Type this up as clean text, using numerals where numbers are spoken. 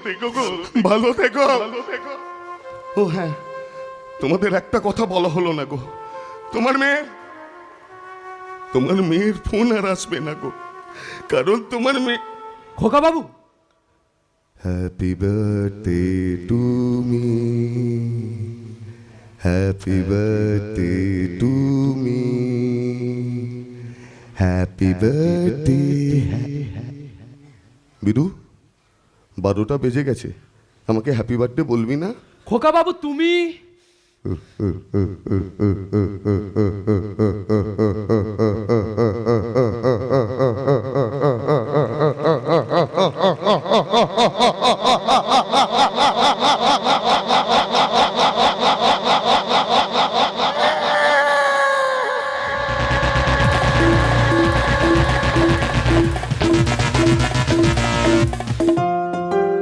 থেকো গো, ভালো থেকো। ও হ্যাঁ, তোমাদের একটা কথা বলা হলো না গো, তোমার মেয়ের ফোন আর আসবে না গো, কারণ তোমার মেয়ে। খোকা বাবু, happy birthday to me, happy birthday to me, happy birthday. Bidu, 12টা বেজে গেছে, আমাকে হ্যাপি বার্থডে বলবি না? খোকা বাবু তুমি।